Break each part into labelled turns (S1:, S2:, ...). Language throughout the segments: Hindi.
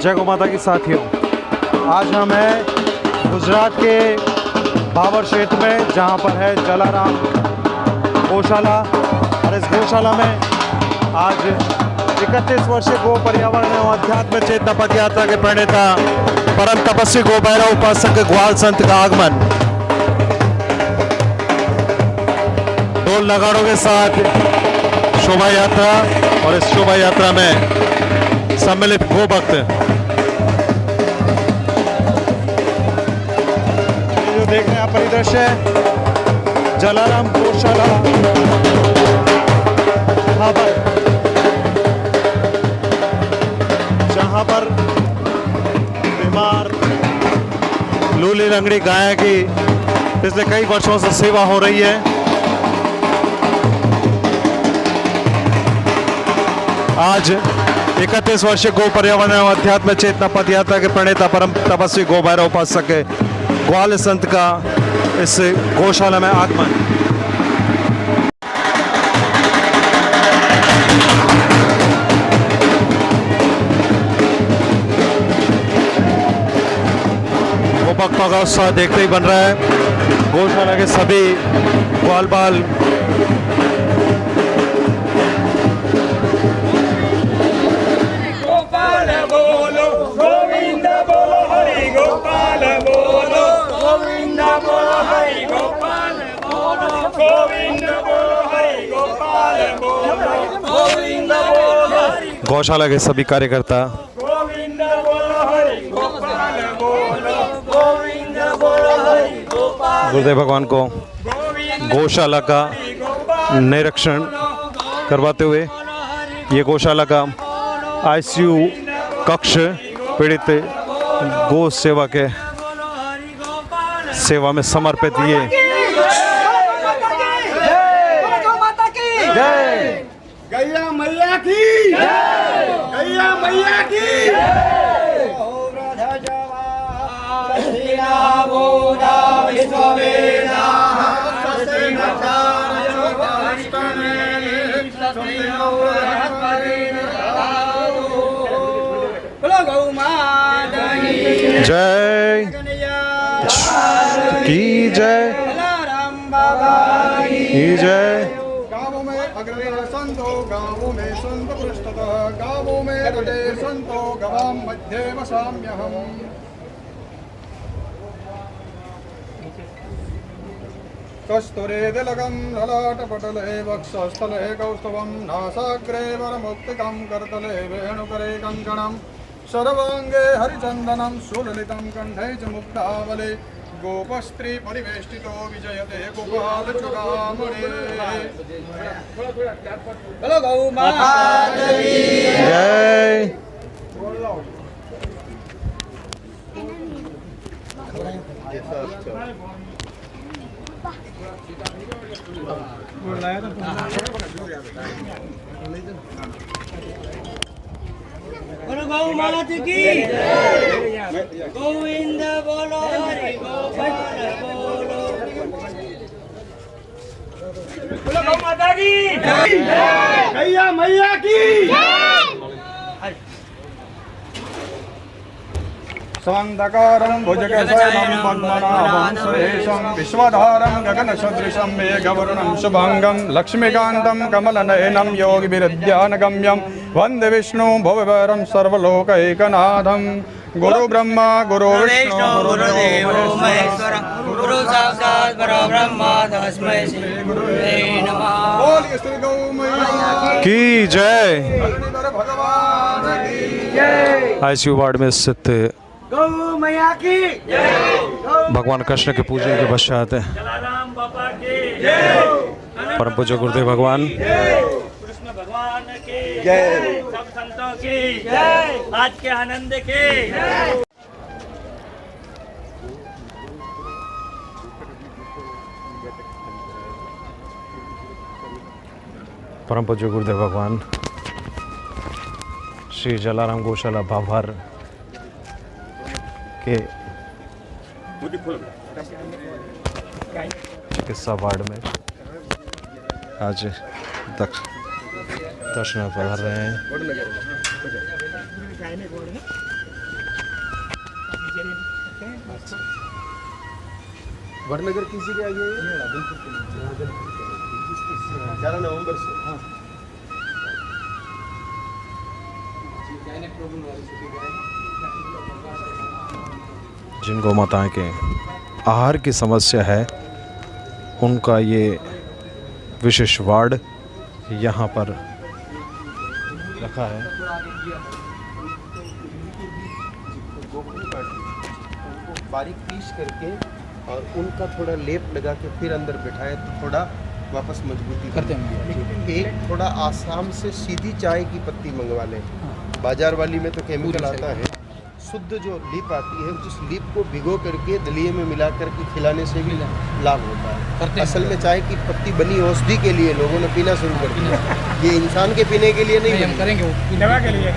S1: जय गौ माता की साथियों, आज हम हैं गुजरात के भावर क्षेत्र में, जहां पर है जलाराम गौशाला। और इस गौशाला में आज 31 वर्षीय गो पर्यावरण एवं अध्यात्म चेतना पद यात्रा के प्रणेता परम तपस्वी गो भैरव उपासक ग्वाल संत का आगमन ढोल नगाड़ों के साथ शोभा यात्रा। और इस शोभा यात्रा में सम्मिलित गो भक्त जो देख रहे हैं आप परिदृश्य जलाराम गौशाला जहां पर बीमार लूली लंगड़ी गाय की पिछले कई वर्षों से सेवा हो रही है। आज 31 वर्षीय गो पर्यावरण एवं अध्यात्म चेतना पद यात्रा के प्रणेता परम तपस्वी गो भैरव उपासक ग्वाल संत का इस गौशाला में आगमन। गो भक्तों का उत्साह देखते ही बन रहा है। गौशाला के सभी ग्वाल बाल गौशाला के सभी कार्यकर्ता गुरुदेव भगवान को गौशाला का निरीक्षण करवाते हुए ये गौशाला का आईसीयू कक्ष पीड़ित गौ सेवा के सेवा में समर्पित ये
S2: गैया मैया की गैया मैया की
S1: जय की जय की जय।
S2: गाँवों में अग्रणी संतो गाँवों में संत पृष्ठतः गाँवों में तटे संतो गवां मध्ये वसाम्यहम्। कस्तूरे तिलकं ललाटपटले वक्षस्थले कौस्तुभं नासाग्रे वरमुक्तिकं करतले वेणुकरे कङ्कणं सर्वाङ्गे हरिचन्दनं सुललितं कण्ठे च मुक्तावले गोपस्त्री परिवेष्टितो विजयते गोपाल चूड़ामणि। बोलो गौ माता की
S1: जय।
S3: बोलो गौ माता की गोविंद बोलो हरि गोपाल बोलो। बोलो गौ माता की
S2: गैया मैया की स्वान्धकारं भुजगशयनं पद्मनाभं सुरेशं विश्वधारं गगनसदृशं मेघवर्णं शुभांगं लक्ष्मीकान्तं कमलनयनं योगिभिर्ध्यानगम्यं वन्दे विष्णुं भुववरं सर्वलोकैकनाथं। गुरु ब्रह्मा गुरु विष्णु
S3: गुरुदेवो महेश्वरः गुरु साक्षात् परब्रह्म तस्मै श्री गुरुवे नमः।
S2: बोलिए श्री गौ मैया
S1: की जय।
S2: भगवान की जय।
S1: आईसीयू वार्ड में स्थित
S3: गौ मैया की
S1: भगवान कृष्ण के पूजन के पश्चात
S3: जलाराम बाबा की
S1: परम पूज्य गुरुदेव भगवान
S3: कृष्ण भगवान की जय, सब संतों की जय, आज के आनंद की जय।
S1: परम पूज्य गुरुदेव भगवान श्री जलाराम गौशाला भाभर के चिकित्सा वार्ड में आज दर्शन पधार रहे हैं।
S4: वड़नगर किसी के आगे 11 नवंबर से। हाँ
S1: जिन गौ माताएँ के आहार की समस्या है उनका ये विशेष वार्ड यहाँ पर रखा है।
S4: उनको बारीक पीस करके और उनका थोड़ा लेप लगा के फिर अंदर बिठाए तो थोड़ा वापस मजबूती करते हैं। एक थोड़ा आसाम से सीधी चाय की पत्ती मंगवा लें। बाजार वाली में तो केमिकल आता है। शुद्ध जो लीप आती है उस लीप को भिगो करके दलिए में मिला करके खिलाने से भी लाभ होता है। असल में चाय की पत्ती बनी औषधि के लिए लोगों ने पीना शुरू कर दिया। ये इंसान के पीने के लिए नहीं, हम करेंगे दवा के लिए।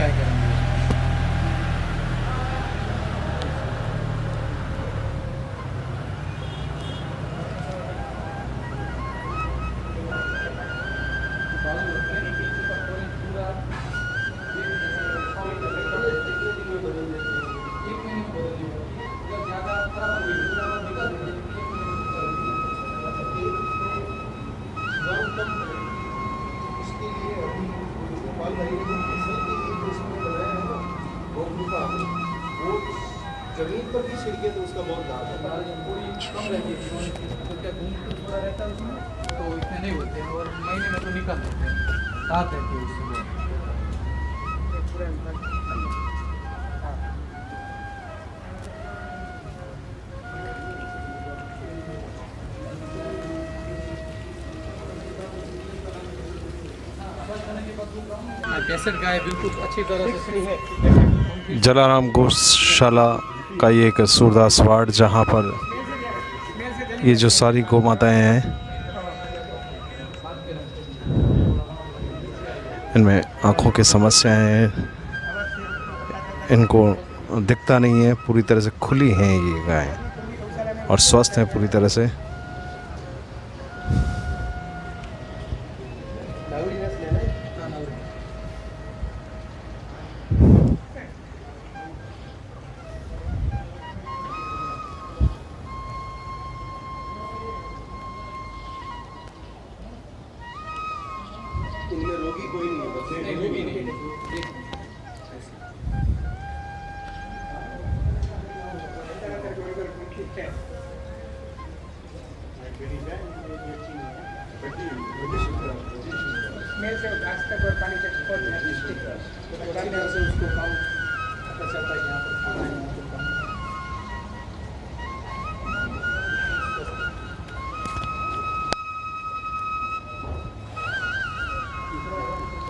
S4: जमीन पर भी छिड़के तो उसका बहुत दाग होता है। कम रहती है तो क्या घूम थोड़ा रहता है उसमें तो इतने नहीं होते हैं और महीने में तो निकाल देते हैं। दाग रहती है उससे कैसेट गाय बिल्कुल अच्छी तरह से है।
S1: जलाराम गौशाला का ये एक सूरदास वार्ड जहाँ पर ये जो सारी गौ माताएँ हैं इनमें आँखों की समस्याएं हैं, इनको दिखता नहीं है, पूरी तरह से खुली हैं ये गायें और स्वस्थ हैं पूरी तरह से।
S4: इनमें रोगी कोई नहीं है, बस रोगी नहीं है।
S5: स्मेल से घास तक और पानी तक पहुंच जाती है। तो अच्छी तरह से उसको काम पता चलता है यहाँ पर खाना है।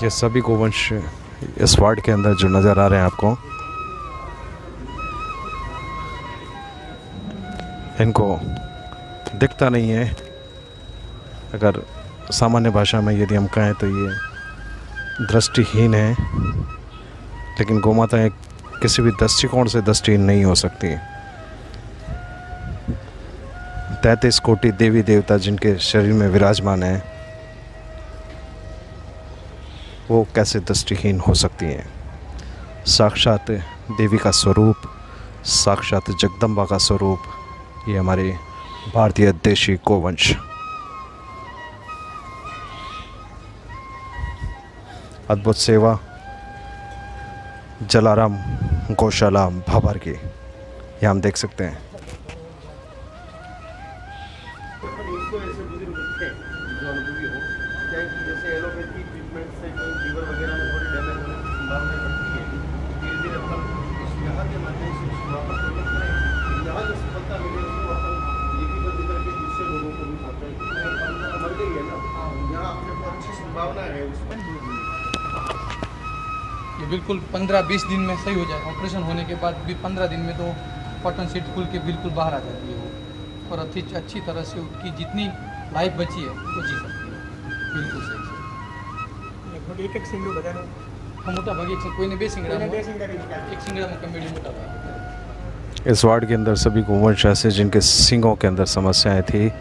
S1: ये सभी गोवंश इस वार्ड के अंदर जो नज़र आ रहे हैं आपको, इनको दिखता नहीं है। अगर सामान्य भाषा में यदि हम कहें तो ये दृष्टिहीन है, लेकिन गौमाताएं किसी भी दृष्टिकोण से दृष्टिहीन नहीं हो सकती। 33 कोटि देवी देवता जिनके शरीर में विराजमान हैं, वो कैसे दृष्टिहीन हो सकती हैं। साक्षात देवी का स्वरूप, साक्षात जगदम्बा का स्वरूप ये हमारे भारतीय देशी गोवंश। अद्भुत सेवा जलाराम गौशाला भाबर की, ये हम देख सकते हैं।
S4: जैसे एलोपैथी ट्रीटमेंट से कोई लीवर वगैरह में थोड़ी डैमेज होने की संभावना रहती है, धीरे धीरे अपन यहाँ के माध्यम से उसको वापस यहाँ जो सफलता मिले उसको अपन लिपि बंद करके दूसरे लोगों को भी खाते हैं। मर गई है ना, यहाँ अपने को अच्छी संभावना है उसमें।
S6: ये बिल्कुल 15-20 दिन में सही हो जाए। ऑपरेशन होने के बाद भी 15 दिन में तो कॉटन सीट खुल के बिल्कुल बाहर आ जाती है वो, और अच्छी तरह से उसकी जितनी लाइफ बची है वो जी सकती है बिल्कुल सही से।
S5: लगभग एक सिंगल बजाने
S6: हम मोटा भागी कोई ने 2 सिंगड़ा में, एक सिंगड़ा में कमेडी मोटा भाग।
S1: इस वार्ड के अंदर सभी गोवंश ऐसे जिनके सींगों के अंदर समस्याएं थी।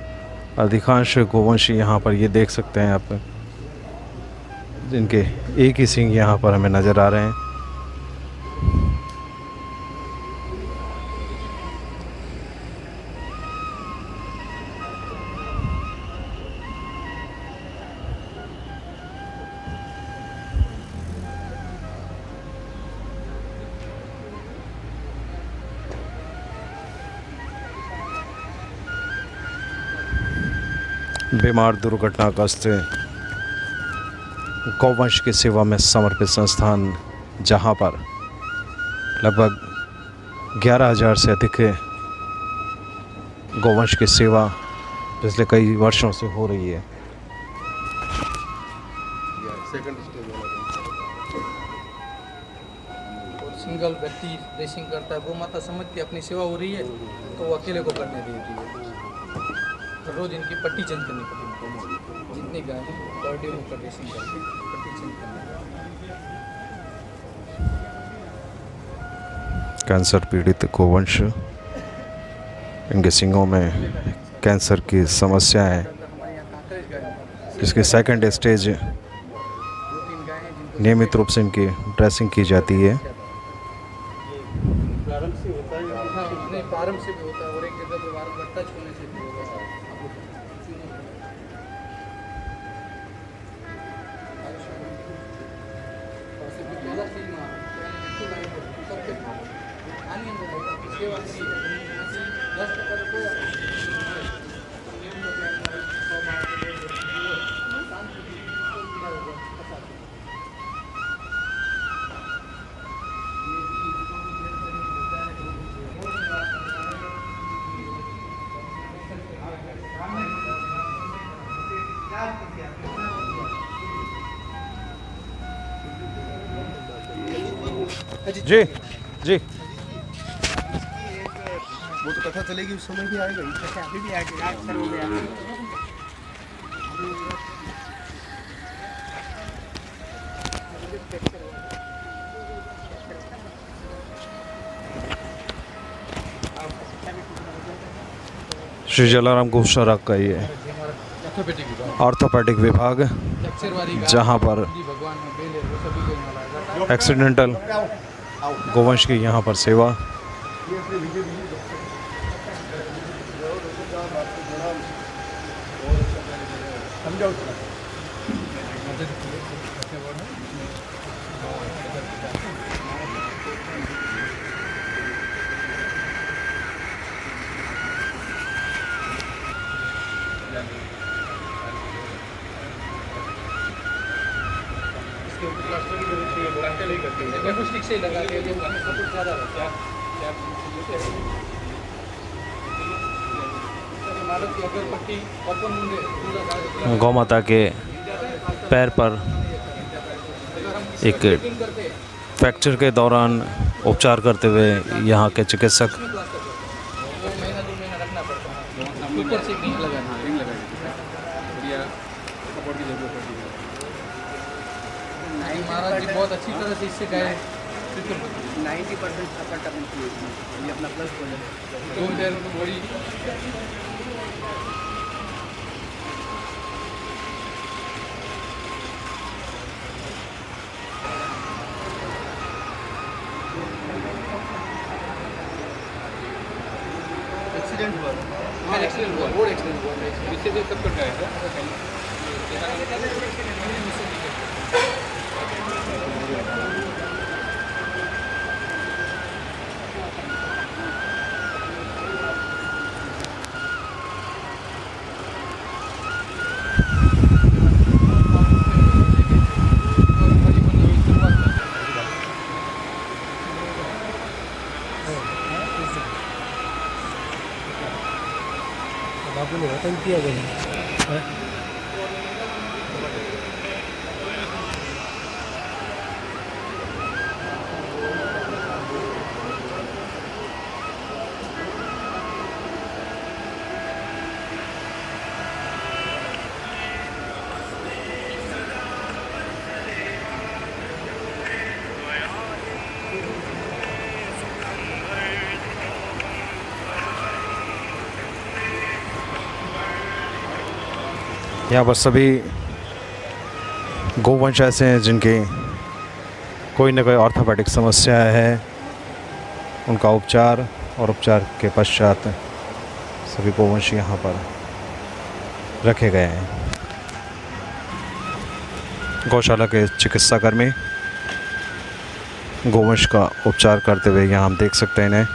S1: अधिकांश गोवंश यहाँ पर ये देख सकते हैं आप, जिनके एक ही सींग यहाँ पर हमें नज़र आ रहे हैं। बीमार दुर्घटनाग्रस्त गौवंश की सेवा में समर्पित संस्थान, जहां पर लगभग 11,000 से अधिक गौवंश की सेवा पिछले कई वर्षों से हो रही है।
S6: और सिंगल व्यक्ति रेसिंग करता है, वो माता समझती है अपनी सेवा हो रही है तो वो अकेले को करने देती है। तो रोज इनकी पट्टी चेंज करनी पड़ती है, जितनी गाय हैं पर डे वो रेसिंग करके पट्टी चेंज करनी पड़ती है।
S1: कैंसर पीड़ित गौवंश, इनके सींगों में कैंसर की समस्या है, जिसकी सेकंड स्टेज नियमित रूप से इनकी ड्रेसिंग की जाती है।
S6: हाँ, नहीं प्रारंभ से भी होता है और एक जगह पे बार टच होने से भी होता है।
S1: जी जी
S4: वो तो कथा चलेगी, उस समय भी आएगा ही।
S5: अभी भी आगे रात सर हो गया।
S1: श्री जलाराम गौशाला का ये
S6: ऑर्थोपेडिक विभाग,
S1: ऑर्थोपेडिक विभाग,
S6: अक्षर वाली गाय,
S1: जहाँ पर
S6: भगवान में बेल है, वो सभी को यहाँ लाया जाता है।
S1: एक्सीडेंटल गौवंश की यहाँ पर सेवा।
S6: एक्यूस्टिक से लगा के जो सपोर्ट ज़्यादा रहता है। मालूम कि अगर पट्टी ओपन होंगे पूरा गाय
S1: गौ माता के पैर पर एक फ्रैक्चर के दौरान उपचार करते हुए यहाँ के चिकित्सक
S6: वो महीना 2 महीना रखना पड़ता है, ऊपर से नहीं लगाना। महाराज जी बहुत अच्छी तरह से इससे गाय
S5: 90% सफलता मिलती है इसमें, ये अपना प्लस पॉइंट है।
S6: 2 पैर की बॉडी
S4: एक्सीडेंट हुआ था।
S6: एक्सीडेंट हुआ, रोड एक्सीडेंट हुआ, इससे भी सब कट गया था।
S5: बापू ने वतन किया गया।
S1: यहाँ पर सभी गौवंश ऐसे हैं जिनकी कोई न कोई ऑर्थोपेडिक समस्या है, उनका उपचार और उपचार के पश्चात सभी गौवंश यहाँ पर रखे गए हैं। गौशाला के चिकित्साकर्मी गौवंश का उपचार करते हुए यहाँ हम देख सकते हैं इन्हें।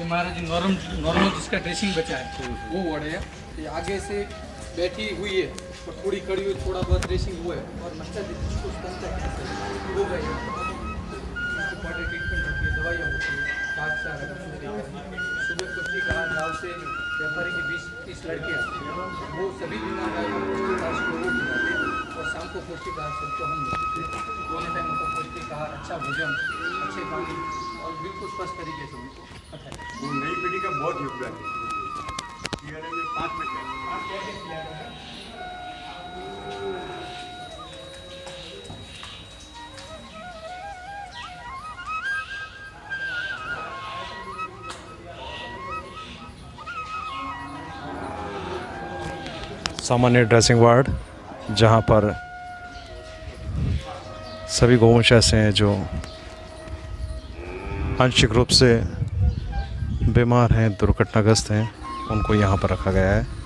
S6: ये महाराज जी नॉर्मल जिसका ड्रेसिंग बचा है वो वार्ड है। ये आगे से बैठी हुई है और थोड़ी कड़ी हुई, थोड़ा बहुत ड्रेसिंग हुआ है और बच्चा जिसको स्तन कैंसर हो गया ट्रीटमेंट होती है, दवाइयाँ होती है, सुबह पौष्टिक आहार गाँव से व्यापारी के 20-30 लड़के आते हैं, वो सभी बीमार पौष्टिक आहार को वो खिलाते हैं और शाम को पौष्टिक आहार सबको हम देते हैं। दोनों टाइम उनको पौष्टिक आहार, अच्छा भोजन, अच्छे पानी और बिल्कुल स्वस्थ तरीके से उनको बताया।
S7: वो नई पीढ़ी का बहुत योगदान है। में 5 मिनट
S1: सामान्य ड्रेसिंग वार्ड, जहाँ पर सभी गौवंश ऐसे हैं जो आंशिक रूप से बीमार हैं, दुर्घटनाग्रस्त हैं, उनको यहाँ पर रखा गया है।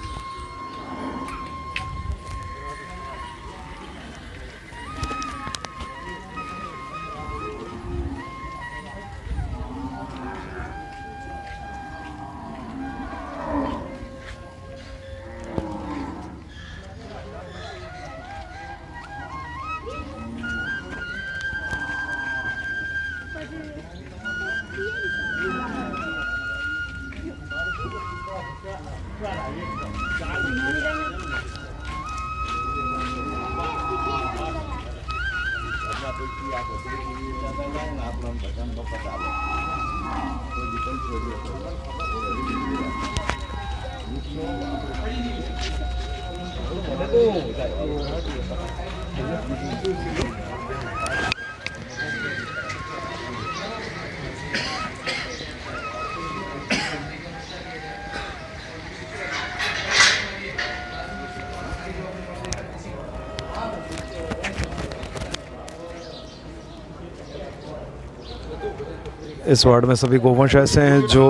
S1: इस वार्ड में सभी गोवंश ऐसे हैं जो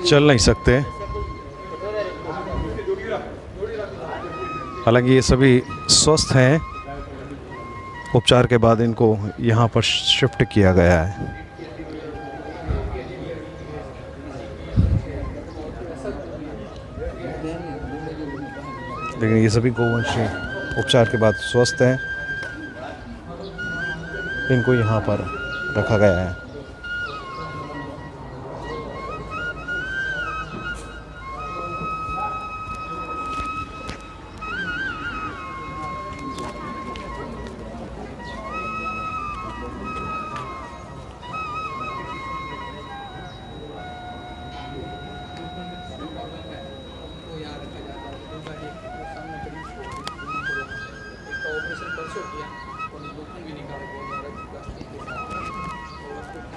S1: चल नहीं सकते, हालांकि ये सभी स्वस्थ हैं। उपचार के बाद इनको यहाँ पर शिफ्ट किया गया है। लेकिन ये सभी गोवंश उपचार के बाद स्वस्थ हैं, इनको यहाँ पर रखा गया है।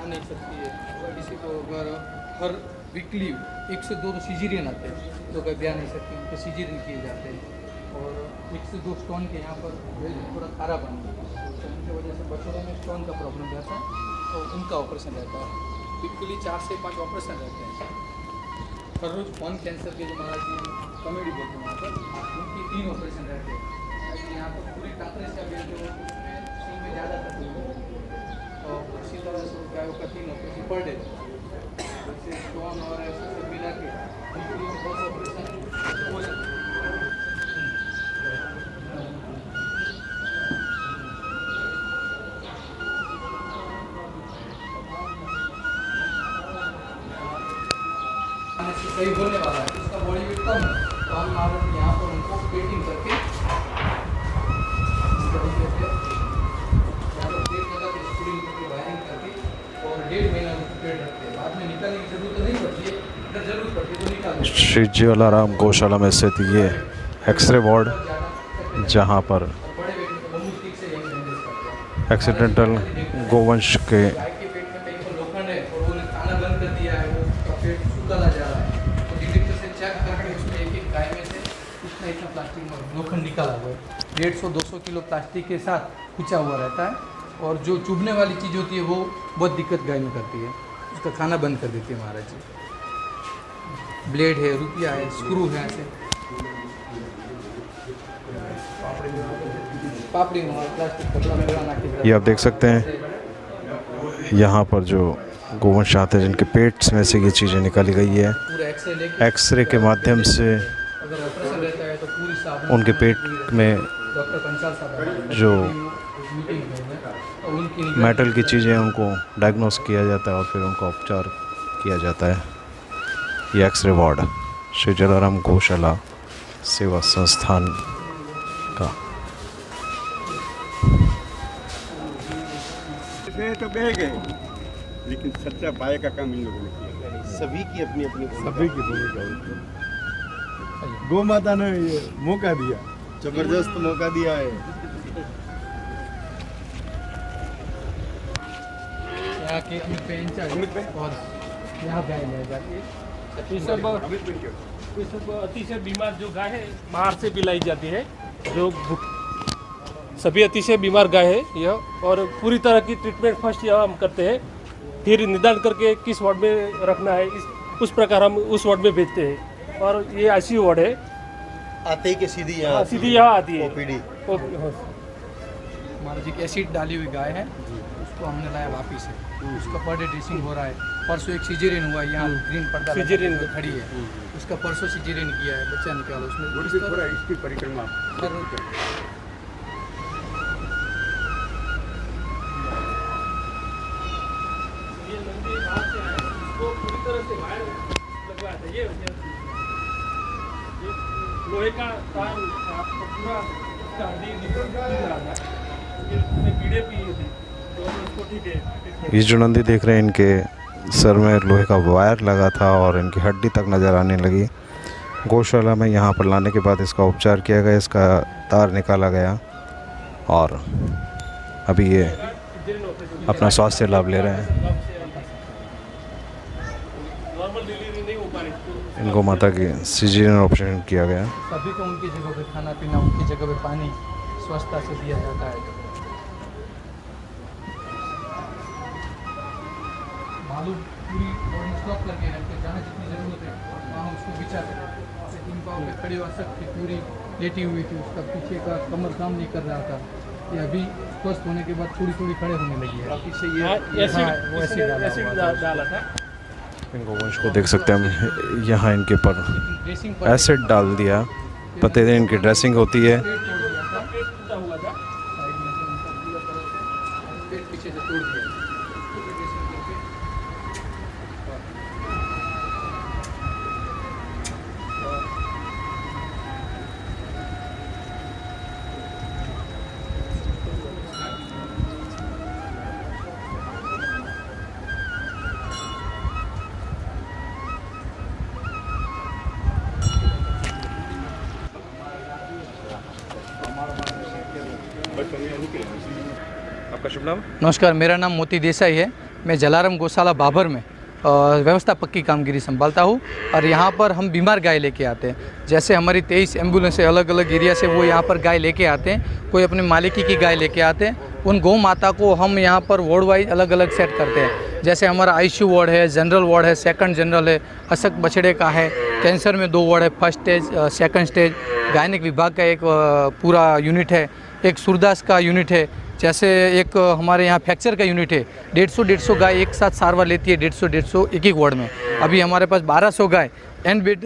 S6: नहीं सकती है, किसी को अगर हर वीकली 1 से 2 सीजरियन आते हैं तो कभी ब्याह नहीं सकती, उनको सीजरियन किए जाते हैं। और 1 से 2 स्टोन के यहाँ पर थोड़ा खारा बन गया, तो उनकी वजह से बच्चों में स्टोन का प्रॉब्लम रहता है और उनका ऑपरेशन रहता है। वीकली 4 से 5 ऑपरेशन रहते हैं। हर रोज़ कौन कैंसर के जो महाराज जी कॉमेडी बोलते हैं, वहाँ पर उनकी 3 ऑपरेशन रहते हैं। यहाँ पर पूरी कांकरे से अभी जो उसमें सीन में ज़्यादा तकलीफ है और इसी तरह से क्या होगा 3 ऑपरेशन पर डे, जैसे स्टोन और ऐसे सब मिला के उनके लिए बहुत ऑपरेशन हो सकते हैं। सही होने वाला है, इसका बॉडी वेट कम है, तो हम महाराज यहाँ पर उनको पेटिंग करके इस तरीके से यहाँ पर पेट लगा के स्क्रूइंग करके वायरिंग करके और 1.5 महीना उनको पेट रखते हैं। बाद में निकालने की जरूरत नहीं पड़ती है, अगर जरूरत पड़ती है तो निकाल।
S1: श्री जलाराम गौशाला में स्थित ये एक्सरे वार्ड, जहाँ पर एक्सीडेंटल गोवंश के लोखंड निकाला हुआ है, 150-200 किलो प्लास्टिक के साथ कुचा हुआ रहता है। और जो चुभने वाली चीज़ होती है वो बहुत दिक्कत गाय में करती है, उसका खाना बंद कर देती है महाराज जी। ब्लेड है, रुपया है, स्क्रू है, ऐसे पापड़ी प्लास्टिक कपड़ा में बना के। ये आप देख सकते हैं यहाँ पर जो गोवंश आते हैं जिनके पेट्स में से ये चीज़ें निकाली गई है।
S6: पूरा एक्सरे लेके
S1: एक्सरे के माध्यम से
S6: अगर ऑपरेशन रहता है तो पूरी साबुन
S1: उनके पेट में
S6: डॉक्टर पंचाल साहब
S1: जो
S6: मीटिंग में और उनकी निगरानी
S1: मेटल की चीज़ें उनको डायग्नोस किया जाता है और फिर उनका उपचार किया जाता है। ये एक्सरे वार्ड श्री जलाराम गौशाला सेवा संस्थान का।
S7: इसे तो बह गए, लेकिन सच्चा पाए का काम इन लोगों ने किया।
S4: सभी की अपनी अपनी
S7: सभी की भूमिका। गौ माता ने ये मौका दिया,
S4: जबरदस्त मौका दिया है।
S6: यहाँ के अमित पे इंचार्ज और यहाँ गाय ले जाती है।
S3: ये सब अतिशय बीमार जो गाय है बाहर से भी लाई जाती है, जो सभी अतिशय बीमार गाय है यह, और पूरी तरह की ट्रीटमेंट फर्स्ट यह हम करते हैं, फिर निदान करके किस वार्ड में रखना है उस प्रकार हम उस वार्ड में भेजते हैं। और ये आईसीयू वार्ड है,
S4: आते ही के सीधी यहाँ
S3: आती है
S4: ओपीडी।
S6: हमारा जी एसिड डाली हुई गाय है, उसको हमने लाया वापिस से, उसका पर डे ड्रेसिंग हो रहा है। परसों एक सिजेरियन हुआ, यहाँ ग्रीन पर्दा
S3: सिजेरियन
S6: खड़ी है, उसका परसों सिजेरियन किया है, बच्चा निकाला उसमें।
S7: थोड़ा इसकी परिक्रमा
S3: लोहे का तार पूरा निकल रहा था, कीड़े पिए थे तो उसको ठीक है।
S1: ये जो नंदी देख रहे हैं इनके सर में लोहे का वायर लगा था और इनकी हड्डी तक नज़र आने लगी। गौशाला में यहाँ पर लाने के बाद इसका उपचार किया गया, इसका तार निकाला गया और अभी ये अपना स्वास्थ्य लाभ ले रहे हैं।
S3: नॉर्मल डिलीवरी नहीं हो पा रही तो
S1: इनको माता की सिजेरियन ऑपरेशन किया गया।
S6: सभी को उनकी जगह पे खाना पीना, उनकी जगह पे पानी स्वच्छता से दिया जाता है। बालू पूरी बॉडी स्टॉप करके रखते हैं, जहाँ जितनी ज़रूरत है वहाँ हम उसको बिछाते हैं। जैसे 3 पाँव पे खड़ी हुआ सकती पूरी लेटी हुई थी, उसका पीछे का कमर काम नहीं कर रहा था, ये अभी स्वस्थ होने के बाद थोड़ी थोड़ी खड़े होने लगी है।
S3: एसिड डाला था।
S1: इन गोवंश को देख सकते हैं हम, यहाँ इनके पर
S6: ड्रेसिंग
S1: एसिड डाल दिया, प्रतिदिन इनकी ड्रेसिंग होती है।
S3: हुआ था
S6: साइड में से उनका पूरा तरह पेट पीछे से तोड़ दिया।
S7: आपका शुभ नाम?
S6: नमस्कार, मेरा नाम मोती देसाई है। मैं जलाराम गौशाला बाबर में व्यवस्था पक्की कामगिरी संभालता हूँ और यहाँ पर हम बीमार गाय लेके आते हैं। जैसे हमारी 23 एम्बुलेंसें अलग अलग एरिया से वो यहाँ पर गाय लेके आते हैं, कोई अपने मालिकी की गाय लेके आते हैं। उन गौ माता को हम यहाँ पर वार्ड वाइज अलग अलग सेट करते हैं। जैसे हमारा आईसीयू वार्ड है, जनरल वार्ड है, सेकंड जनरल है, अशक बछड़े का है, कैंसर में 2 वार्ड है, first stage, second stage, gynaec विभाग का एक पूरा यूनिट है, एक सूरदास का यूनिट है। जैसे एक हमारे यहाँ फ्रैक्चर का यूनिट है, 150 गाय एक साथ सारवार लेती है, 150 एक वार्ड में। अभी हमारे पास 1200 गाय एंड बेड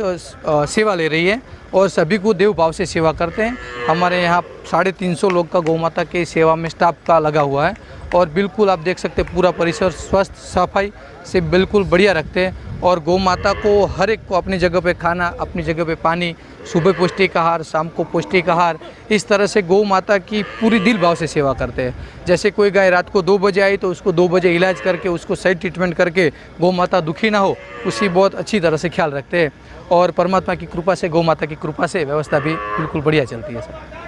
S6: सेवा ले रही है और सभी को देव भाव से सेवा करते हैं। हमारे यहाँ 350 लोग का गौ माता की सेवा में स्टाफ का लगा हुआ है और बिल्कुल आप देख सकते हैं पूरा परिसर स्वस्थ सफाई से बिल्कुल बढ़िया रखते हैं। और गौ माता को हर एक को अपनी जगह पे खाना, अपनी जगह पे पानी, सुबह पौष्टिक आहार, शाम को पौष्टिक आहार, इस तरह से गौ माता की पूरी दिल भाव से सेवा करते हैं। जैसे कोई गाय रात को 2 बजे आई तो उसको 2 बजे इलाज करके उसको सही ट्रीटमेंट करके गौ माता दुखी ना हो, उसकी बहुत अच्छी तरह से ख्याल रखते हैं। और परमात्मा की कृपा से, गौ माता की कृपा से व्यवस्था भी बिल्कुल बढ़िया चलती है सर।